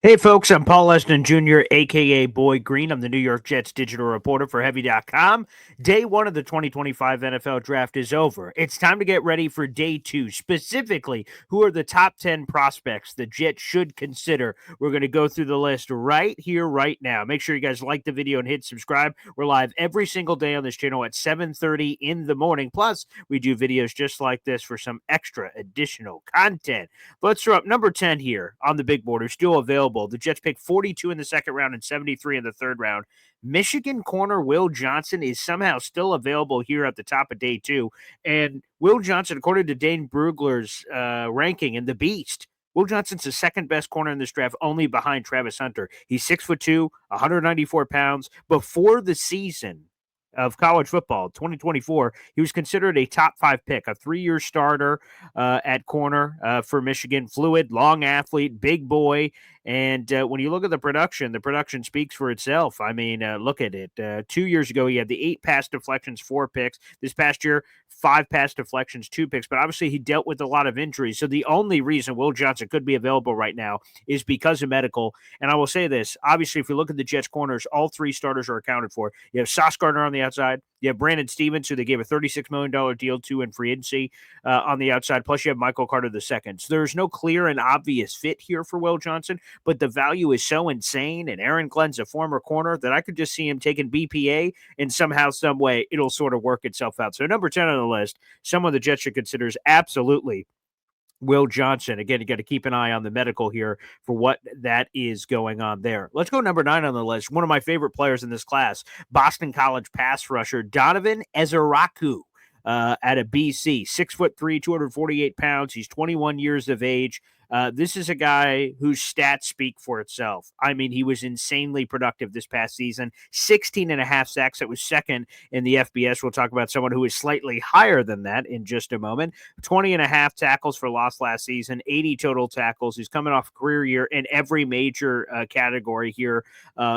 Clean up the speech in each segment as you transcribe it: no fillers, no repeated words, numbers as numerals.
Hey folks, I'm Paul Leston Jr., aka Boy Green. I'm the New York Jets digital reporter for Heavy.com. Day one of the 2025 NFL draft is over. It's time to get ready for day two. Specifically, who are the top 10 prospects the Jets should consider? We're going to go through the list right here, right now. Make sure you guys like the video and hit subscribe. We're live every single day on this channel at 7:30 in the morning. Plus, we do videos just like this for some extra additional content. Let's throw up number 10 here on the big board, who's still available. The Jets pick 42 in the second round and 73 in the third round. Michigan corner Will Johnson is somehow still available here at the top of day two. And Will Johnson, according to Dane Brugler's ranking in The Beast, Will Johnson's the second best corner in this draft, only behind Travis Hunter. He's 6'2", 194 pounds. Before the season of college football, 2024, he was considered a top 5 pick, a 3-year starter at corner for Michigan. Fluid, long athlete, big boy. And when you look at the production speaks for itself. I mean, look at it. 2 years ago, he had the 8 pass deflections, 4 picks. This past year, 5 pass deflections, 2 picks. But obviously, he dealt with a lot of injuries. So the only reason Will Johnson could be available right now is because of medical. And I will say this. Obviously, if you look at the Jets corners, all 3 starters are accounted for. You have Sauce Gardner on the outside. You have Brandon Stevens, who they gave a $36 million deal to in free agency on the outside. Plus, you have Michael Carter II. So there's no clear and obvious fit here for Will Johnson, but the value is so insane. And Aaron Glenn's a former corner that I could just see him taking BPA, and somehow, some way, it'll sort of work itself out. So number 10 on the list, someone the Jets should consider is absolutely Will Johnson. Again, you got to keep an eye on the medical here for what that is going on there. Let's go number 9 on the list. One of my favorite players in this class, Boston College pass rusher Donovan Ezaraku. Out of BC, 6'3", 248 pounds. He's 21 years of age. This is a guy whose stats speak for itself. I mean, he was insanely productive this past season. 16 and a half sacks. That was second in the FBS. We'll talk about someone who is slightly higher than that in just a moment. 20 and a half tackles for loss last season. 80 total tackles. He's coming off a career year in every major category here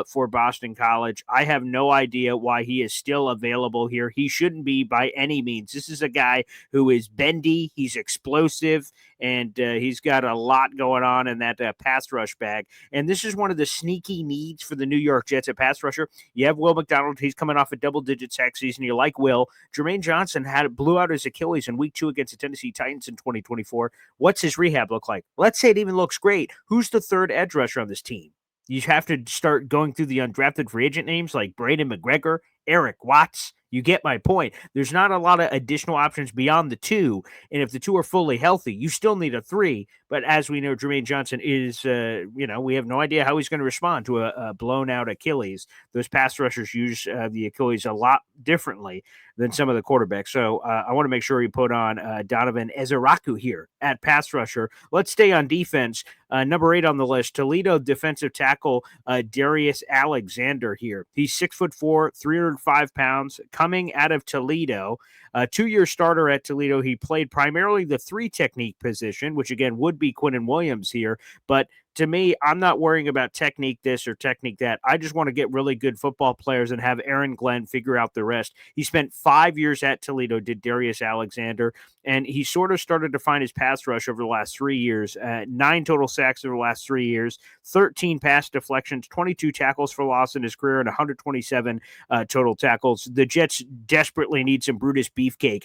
for Boston College. I have no idea why he is still available here. He shouldn't be by any means. This is a guy who is bendy. He's explosive, and he's got a lot going on in that pass rush bag. And this is one of the sneaky needs for the New York Jets at pass rusher. You have Will McDonald. He's coming off a double-digit sack season. You like Will. Jermaine Johnson blew out his Achilles in week 2 against the Tennessee Titans in 2024. What's his rehab look like? Let's say it even looks great. Who's the third edge rusher on this team? You have to start going through the undrafted free agent names like Braden McGregor, Eric Watts. You get my point. There's not a lot of additional options beyond the 2. And if the 2 are fully healthy, you still need a 3. But as we know, Jermaine Johnson is, we have no idea how he's going to respond to a blown out Achilles. Those pass rushers use the Achilles a lot differently than some of the quarterbacks. So I want to make sure you put on Donovan Ezaraku here at pass rusher. Let's stay on defense. Number 8 on the list, Toledo defensive tackle Darius Alexander here. He's 6'4", 305 pounds, coming out of Toledo. 2-year starter at Toledo. He played primarily the 3 technique position, which again would be Quinnen Williams here. But to me, I'm not worrying about technique this or technique that. I just want to get really good football players and have Aaron Glenn figure out the rest. He spent 5 years at Toledo, did Darius Alexander, and he sort of started to find his pass rush over the last 3 years. 9 total sacks over the last 3 years, 13 pass deflections, 22 tackles for loss in his career, and 127 total tackles. The Jets desperately need some Brutus Beefcake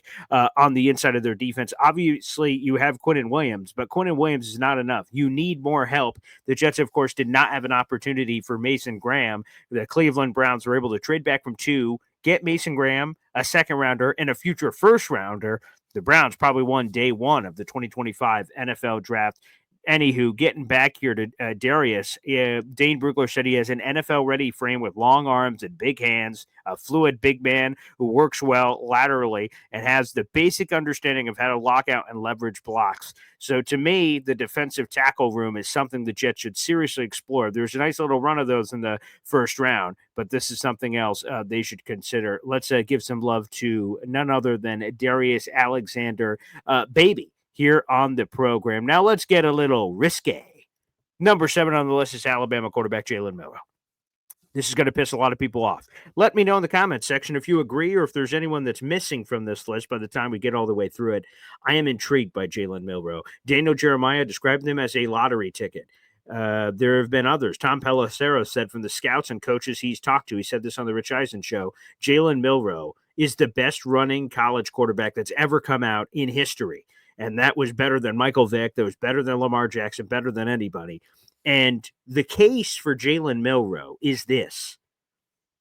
on the inside of their defense. Obviously, you have Quinnen Williams, but Quinnen Williams is not enough. You need more help. The Jets, of course, did not have an opportunity for Mason Graham. The Cleveland Browns were able to trade back from 2, get Mason Graham, a second rounder, and a future first rounder. The Browns probably won day 1 of the 2025 NFL draft. Anywho, getting back here to Darius, Dane Brugler said he has an NFL-ready frame with long arms and big hands, a fluid big man who works well laterally and has the basic understanding of how to lock out and leverage blocks. So to me, the defensive tackle room is something the Jets should seriously explore. There's a nice little run of those in the first round, but this is something else they should consider. Let's give some love to none other than Darius Alexander, baby, here on the program. Now let's get a little risque. Number 7 on the list is Alabama quarterback Jaylen Miler. This is going to piss a lot of people off. Let me know in the comments section if you agree or if there's anyone that's missing from this list by the time we get all the way through it. I am intrigued by Jaylen Milroe. Daniel Jeremiah described him as a lottery ticket. There have been others. Tom Pelissero said from the scouts and coaches he's talked to, he said this on the Rich Eisen show, Jaylen Miler is the best running college quarterback that's ever come out in history. And that was better than Michael Vick. That was better than Lamar Jackson, better than anybody. And the case for Jaylen Miler is this.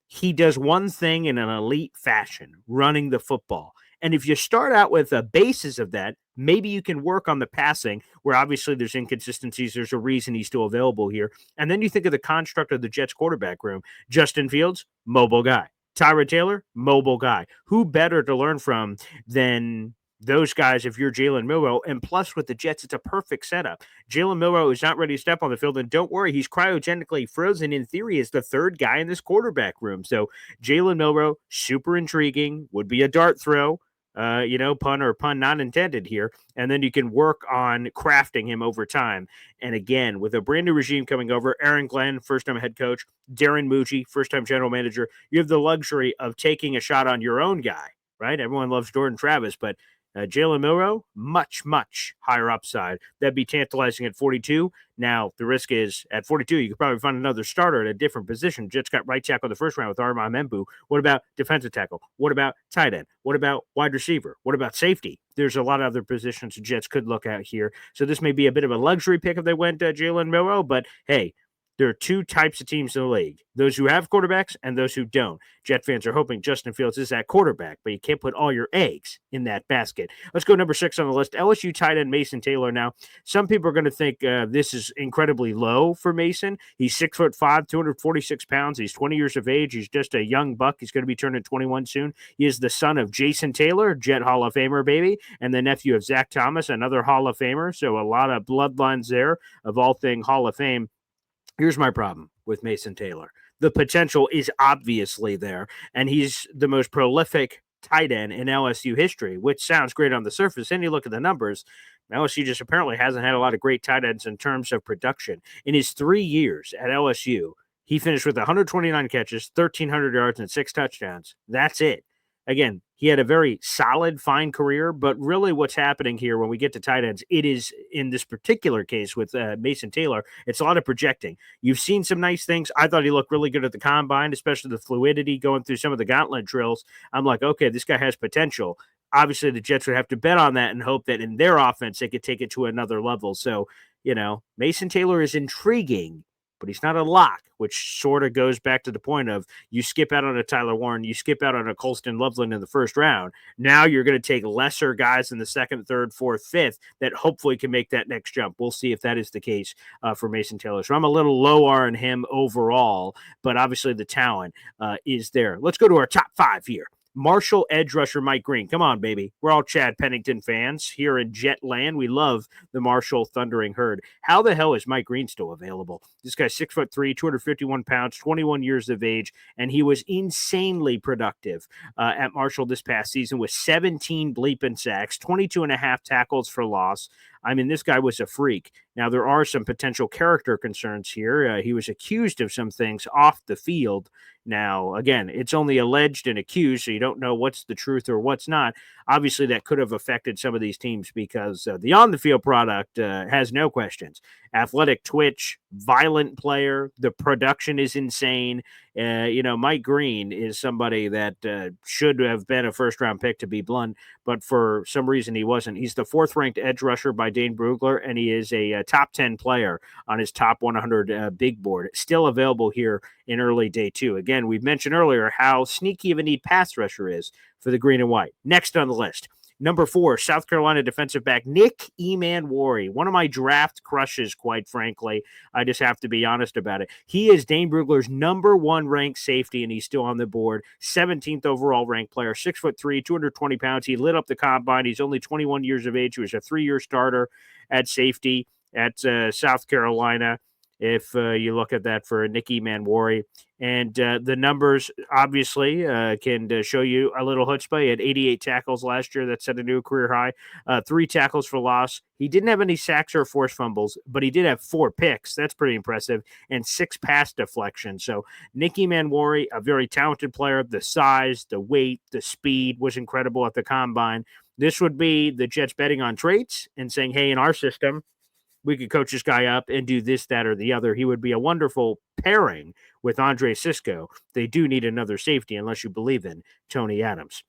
He does one thing in an elite fashion, running the football. And if you start out with a basis of that, maybe you can work on the passing, where obviously there's inconsistencies. There's a reason he's still available here. And then you think of the construct of the Jets quarterback room. Justin Fields, mobile guy. Tyrod Taylor, mobile guy. Who better to learn from than those guys if you're Jaylen Miler? And plus with the Jets, it's a perfect setup. Jaylen Miler is not ready to step on the field, and don't worry, he's cryogenically frozen in theory as the third guy in this quarterback room. So Jaylen Miler, super intriguing, would be a dart throw. Pun or pun not intended here. And then you can work on crafting him over time. And again, with a brand new regime coming over, Aaron Glenn, first time head coach, Darren Mucci, first time general manager, you have the luxury of taking a shot on your own guy, right? Everyone loves Jordan Travis, but Jaylen Miler, much, much higher upside. That'd be tantalizing at 42. Now, the risk is at 42, you could probably find another starter at a different position. Jets got right tackle the first round with Armand Membu. What about defensive tackle? What about tight end? What about wide receiver? What about safety? There's a lot of other positions the Jets could look at here. So this may be a bit of a luxury pick if they went Jaylen Miler, but hey, there are two types of teams in the league, those who have quarterbacks and those who don't. Jet fans are hoping Justin Fields is that quarterback, but you can't put all your eggs in that basket. Let's go number 6 on the list. LSU tight end Mason Taylor. Now, some people are going to think this is incredibly low for Mason. He's 6'5", 246 pounds. He's 20 years of age. He's just a young buck. He's going to be turning 21 soon. He is the son of Jason Taylor, Jet Hall of Famer, baby, and the nephew of Zach Thomas, another Hall of Famer. So a lot of bloodlines there of all thing Hall of Fame. Here's my problem with Mason Taylor. The potential is obviously there, and he's the most prolific tight end in LSU history, which sounds great on the surface. And you look at the numbers, LSU just apparently hasn't had a lot of great tight ends in terms of production. In his 3 years at LSU, he finished with 129 catches, 1,300 yards, and 6 touchdowns. That's it. Again, he had a very solid, fine career, but really what's happening here when we get to tight ends, it is in this particular case with Mason Taylor, it's a lot of projecting. You've seen some nice things. I thought he looked really good at the combine, especially the fluidity going through some of the gauntlet drills. I'm like, okay, this guy has potential. Obviously, the Jets would have to bet on that and hope that in their offense, they could take it to another level. So, Mason Taylor is intriguing, but he's not a lock, which sort of goes back to the point of you skip out on a Tyler Warren, you skip out on a Colston Loveland in the first round. Now you're going to take lesser guys in the second, third, fourth, fifth that hopefully can make that next jump. We'll see if that is the case for Mason Taylor. So I'm a little low on him overall, but obviously the talent is there. Let's go to our top 5 here. Marshall edge rusher Mike Green. Come on, baby. We're all Chad Pennington fans here in Jetland. We love the Marshall Thundering Herd. How the hell is Mike Green still available? This guy's 6'3", 251 pounds, 21 years of age, and he was insanely productive at Marshall this past season with 17 bleeping sacks, 22 and a half tackles for loss. I mean, this guy was a freak. Now, there are some potential character concerns here. He was accused of some things off the field. Now, again, it's only alleged and accused, so you don't know what's the truth or what's not. Obviously, that could have affected some of these teams because the on-the-field product has no questions. Athletic twitch, violent player. The production is insane. Mike Green is somebody that should have been a first-round pick, to be blunt, but for some reason he wasn't. He's the 4th-ranked edge rusher by Dane Brugler, and he is a top 10 player on his top 100 big board. Still available here in early day 2. Again, we've mentioned earlier how sneaky of a need pass rusher is for the green and white. Next on the list, number 4, South Carolina defensive back Nick Emani, one of my draft crushes, quite frankly. I just have to be honest about it. He is Dane Brugler's number 1 ranked safety, and he's still on the board. 17th overall ranked player, 6'3", 220 pounds. He lit up the combine. He's only 21 years of age. He was a 3-year starter at safety at South Carolina. If you look at that for Nick Emani. And the numbers obviously can show you a little chutzpah. He had 88 tackles last year. That set a new career high. 3 tackles for loss. He didn't have any sacks or forced fumbles, but he did have 4 picks. That's pretty impressive. And 6 pass deflections. So Nick Emani, a very talented player. The size, the weight, the speed was incredible at the combine. This would be the Jets betting on traits and saying, hey, in our system, we could coach this guy up and do this, that, or the other. He would be a wonderful pairing with Andre Sisco. They do need another safety unless you believe in Tony Adams.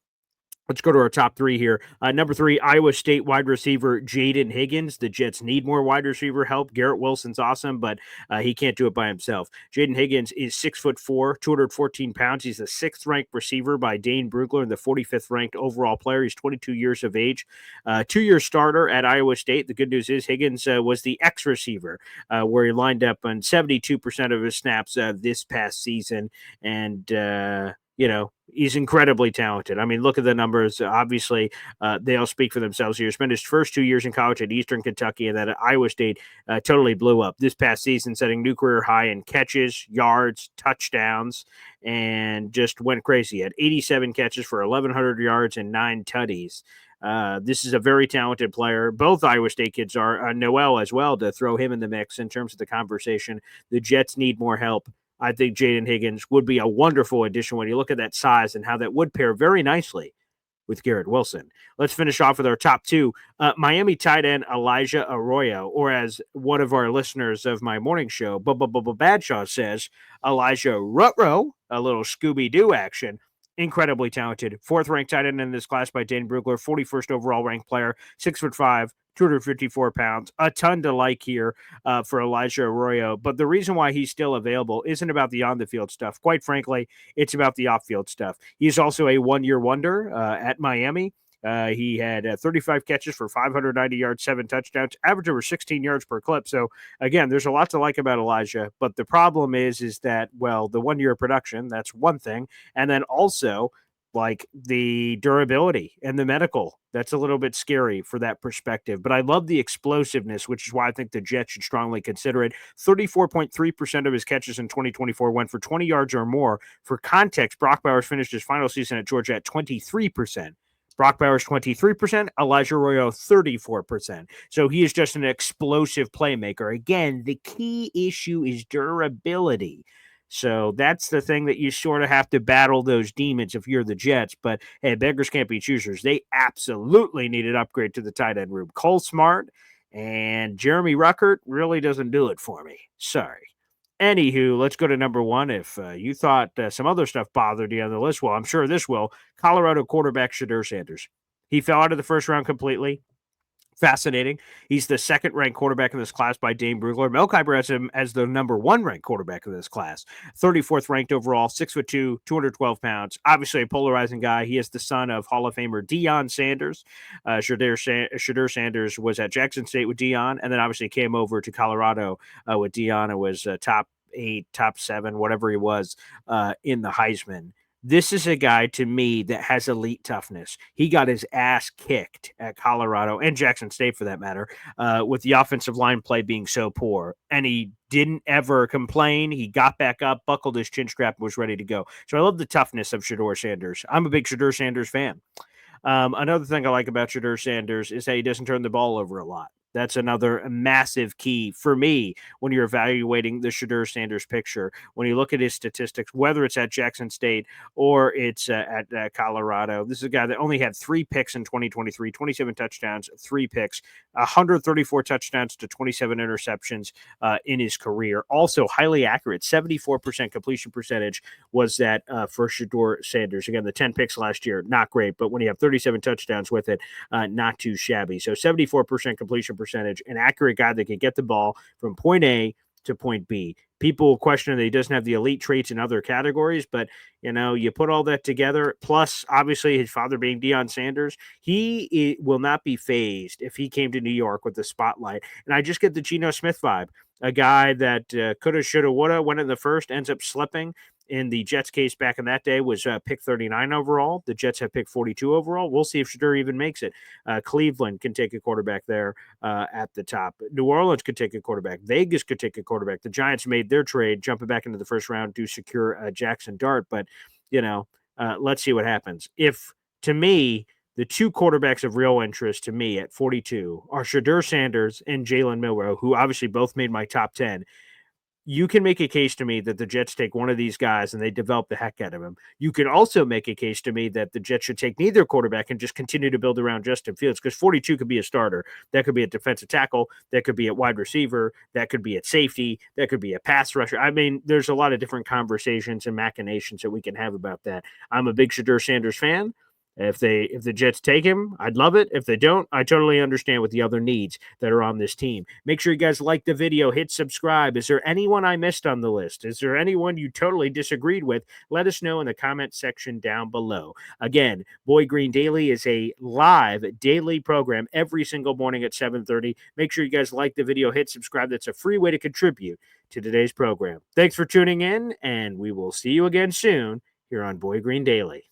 Let's go to our top three here. Number three, Iowa State wide receiver Jayden Higgins. The Jets need more wide receiver help. Garrett Wilson's awesome, but he can't do it by himself. Jayden Higgins is 6'4", 214 pounds. He's the 6th ranked receiver by Dane Brugler and the 45th ranked overall player. He's 22 years of age, 2-year starter at Iowa State. The good news is Higgins was the X receiver, where he lined up on 72% of his snaps this past season, and he's incredibly talented. I mean, look at the numbers. Obviously, they all speak for themselves here. Spent his first 2 years in college at Eastern Kentucky, and then at Iowa State totally blew up this past season, setting new career high in catches, yards, touchdowns, and just went crazy. Had 87 catches for 1,100 yards and 9 tutties. This is a very talented player. Both Iowa State kids are. Noel as well, to throw him in the mix in terms of the conversation. The Jets need more help. I think Jayden Higgins would be a wonderful addition when you look at that size and how that would pair very nicely with Garrett Wilson. Let's finish off with our top two. Miami tight end Elijah Arroyo, or as one of our listeners of my morning show, Badshaw says, Elijah Rutro, a little Scooby-Doo action. Incredibly talented. 4th ranked tight end in this class by Dane Brugler, 41st overall ranked player, 6'5", 254 pounds. A ton to like here for Elijah Arroyo. But the reason why he's still available isn't about the on-the-field stuff. Quite frankly, it's about the off-field stuff. He's also a one-year wonder at Miami. He had 35 catches for 590 yards, 7 touchdowns, average over 16 yards per clip. So, again, there's a lot to like about Elijah. But the problem is that, well, the 1 year production, that's one thing. And then also, like, the durability and the medical, that's a little bit scary for that perspective. But I love the explosiveness, which is why I think the Jets should strongly consider it. 34.3% of his catches in 2024 went for 20 yards or more. For context, Brock Bowers finished his final season at Georgia at 23%. Brock Bowers 23%, Elijah Arroyo 34%. So he is just an explosive playmaker. Again, the key issue is durability. So that's the thing that you sort of have to battle those demons if you're the Jets. But, hey, beggars can't be choosers. They absolutely need an upgrade to the tight end room. Cole Smart and Jeremy Ruckert really doesn't do it for me. Sorry. Anywho, let's go to number one. If you thought some other stuff bothered you on the list, well, I'm sure this will. Colorado quarterback Shedeur Sanders. He fell out of the first round completely. Fascinating. He's the 2nd-ranked quarterback in this class by Dane Brugler. Mel Kiper has him as the number 1-ranked quarterback in this class. 34th ranked overall, 6'2", 212 pounds. Obviously a polarizing guy. He is the son of Hall of Famer Deion Sanders. Shedeur Sanders was at Jackson State with Deion, and then obviously came over to Colorado with Deion and was top 8, top 7, whatever he was in the Heisman. This is a guy, to me, that has elite toughness. He got his ass kicked at Colorado and Jackson State, for that matter, with the offensive line play being so poor. And he didn't ever complain. He got back up, buckled his chin strap, and was ready to go. So I love the toughness of Shedeur Sanders. I'm a big Shedeur Sanders fan. Another thing I like about Shedeur Sanders is that he doesn't turn the ball over a lot. That's another massive key for me when you're evaluating the Shedeur Sanders picture. When you look at his statistics, whether it's at Jackson State or it's at Colorado, this is a guy that only had 3 picks in 2023, 27 touchdowns, 3 picks, 134 touchdowns to 27 interceptions in his career. Also highly accurate, 74% completion percentage was that for Shedeur Sanders. Again, the 10 picks last year, not great, but when you have 37 touchdowns with it, not too shabby. So 74% completion percentage, an accurate guy that can get the ball from point A to point B. People question that he doesn't have the elite traits in other categories, but, you put all that together, plus, obviously, his father being Deion Sanders, he will not be phased if he came to New York with the spotlight. And I just get the Geno Smith vibe, a guy that coulda, shoulda, woulda, went in the first, ends up slipping. In the Jets' case back in that day was pick 39 overall. The Jets have pick 42 overall. We'll see if Shedeur even makes it. Cleveland can take a quarterback there at the top. New Orleans could take a quarterback. Vegas could take a quarterback. The Giants made their trade, jumping back into the first round to secure Jackson Dart. But, let's see what happens. To me, the 2 quarterbacks of real interest to me at 42 are Shedeur Sanders and Jaylen Miler, who obviously both made my top 10. you can make a case to me that the Jets take one of these guys and they develop the heck out of him. You can also make a case to me that the Jets should take neither quarterback and just continue to build around Justin Fields, because 42 could be a starter. That could be a defensive tackle. That could be at wide receiver. That could be at safety. That could be a pass rusher. I mean, there's a lot of different conversations and machinations that we can have about that. I'm a big Shedeur Sanders fan. If the Jets take him, I'd love it. If they don't, I totally understand with the other needs that are on this team. Make sure you guys like the video, hit subscribe. Is there anyone I missed on the list? Is there anyone you totally disagreed with? Let us know in the comment section down below. Again, Boy Green Daily is a live daily program every single morning at 7:30. Make sure you guys like the video, hit subscribe. That's a free way to contribute to today's program. Thanks for tuning in, and we will see you again soon here on Boy Green Daily.